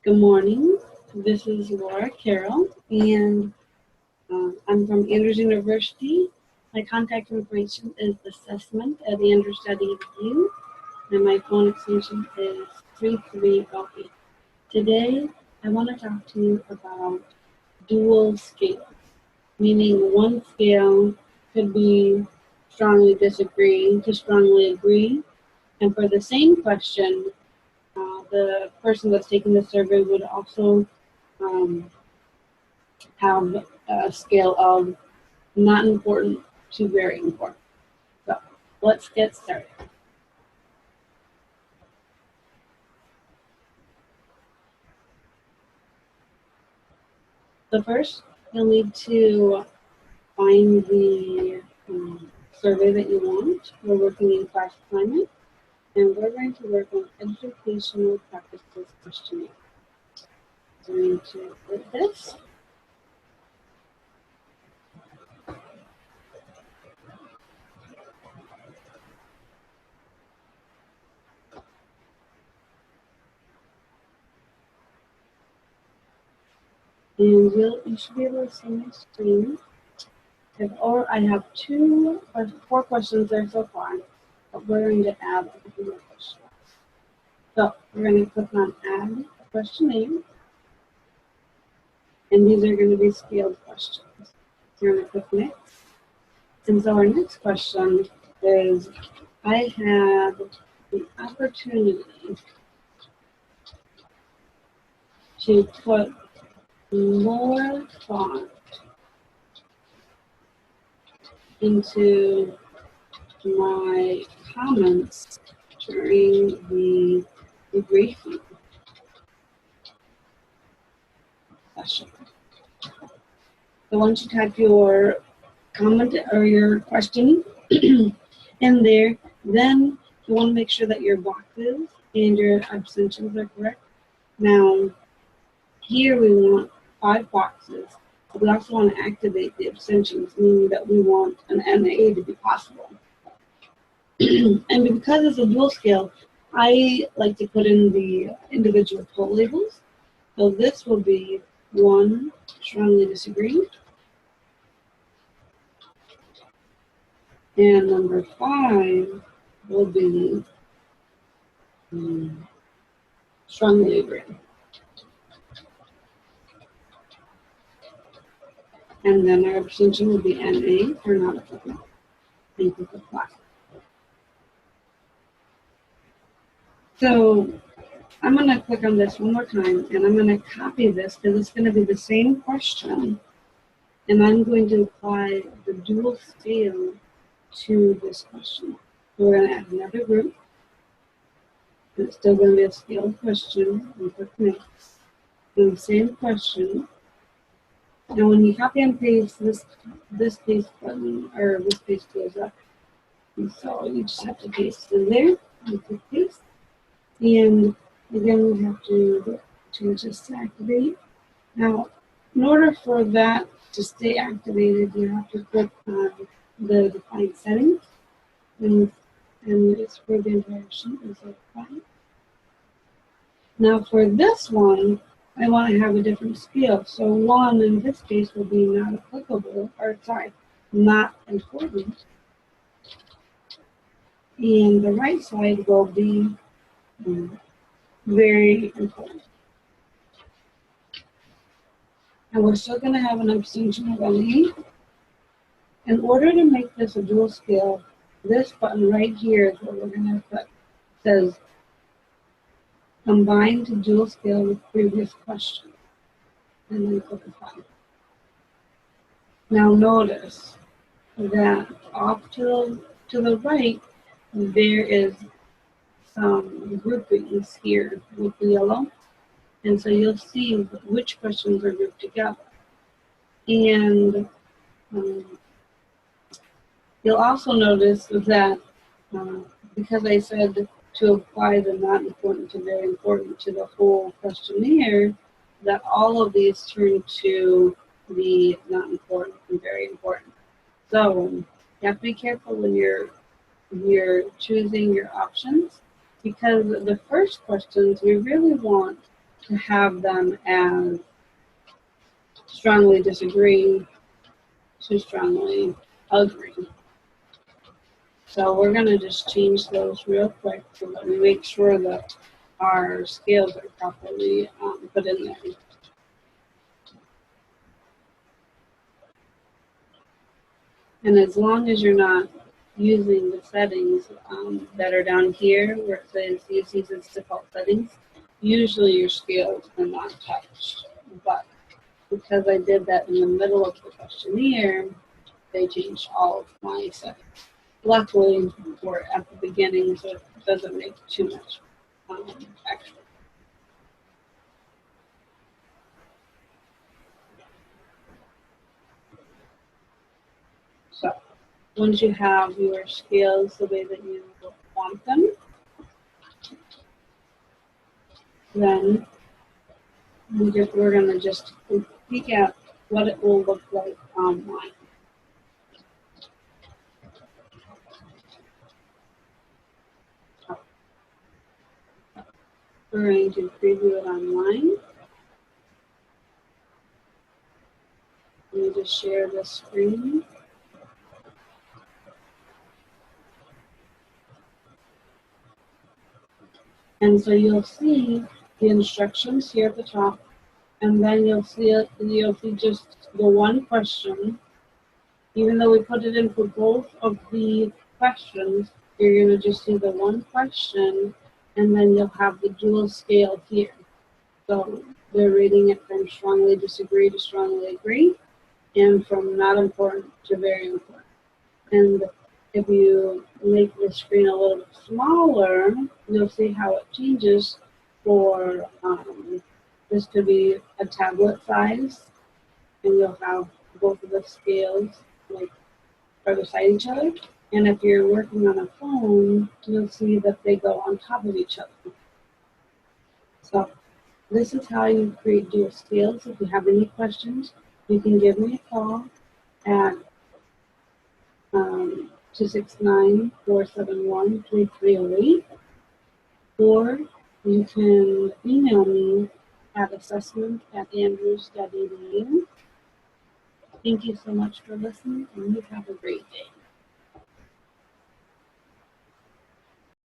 Good morning. This is Laura Carroll, and I'm from Andrews University. My contact information is assessment@andrews.edu, and my phone extension is 3308. Today, I want to talk to you about dual scale, meaning one scale could be strongly disagree to strongly agree, and for the same question, the person that's taking the survey would also have a scale of not important to very important. So let's get started. So first, you'll need to find the survey that you want. We're working in class climate, and we're going to work on educational practices questionnaire. So we're going to click this. And you should be able to see my screen. Or I have 2 or 4 questions there so far, but we're going to add a few more questions. So we're going to click on Add Question Name, and these are going to be scaled questions. So we're going to click Next. And so our next question is, I have the opportunity to put more thought into my comments during the debriefing session. So once you type your comment or your question in there, then you want to make sure that your boxes and your abstentions are correct. Now, here we want 5 boxes. We also want to activate the abstentions, meaning that we want an NA to be possible. And because it's a dual scale, I like to put in the individual poll labels. So this will be 1, strongly disagree. And number 5 will be strongly agree. And then our abstention will be NA or not applicable. And click apply. So I'm going to click on this one more time, and I'm going to copy this because it's going to be the same question. And I'm going to apply the dual scale to this question. So we're going to add another group. It's still going to be a scaled question. And click Next. And the same question. Now when you copy and paste this paste button, or this paste goes up. And so you just have to paste in there and click paste. And again, we have to change this to activate. Now, in order for that to stay activated, you have to click on the defined settings, and it's for the entire sheet is defined. Now for this one, I want to have a different scale. So 1 in this case will be not applicable, or sorry, not important. And the right side will be very important. And we're still going to have an abstention of NA. In order to make this a dual scale, this button right here is what we're going to put. It says combine to dual scale with previous question. And then click apply. Now notice that off to the right, there is some groupings here with the yellow. And so you'll see which questions are grouped together. And you'll also notice that because I said to apply the not important to very important to the whole questionnaire, that all of these turn to the not important and very important. So you have to be careful when you're choosing your options, because the first questions we really want to have them as strongly disagree to strongly agree. So we're going to just change those real quick so that we make sure that our scales are properly put in there. And as long as you're not using the settings that are down here where it says use these as default settings, usually your scales are not touched. But because I did that in the middle of the questionnaire, they changed all of my settings. Luckily, we're at the beginning, so it doesn't make too much extra. So once you have your scales the way that you want them, then we're going to just peek at what it will look like online. We're going to preview it online. Let me just share the screen. And so you'll see the instructions here at the top, and then you'll see just the one question. Even though we put it in for both of the questions, you're going to just see the one question, and then you'll have the dual scale here. So they're rating it from strongly disagree to strongly agree, and from not important to very important. And if you make the screen a little bit smaller, you'll see how it changes for this could be a tablet size, and you'll have both of the scales like are beside each other. And if you're working on a phone, you'll see that they go on top of each other. So this is how you create dual scales. If you have any questions, you can give me a call at 269-471-3308, or you can email me at assessment@andrews.edu. Thank you so much for listening, and you have a great day.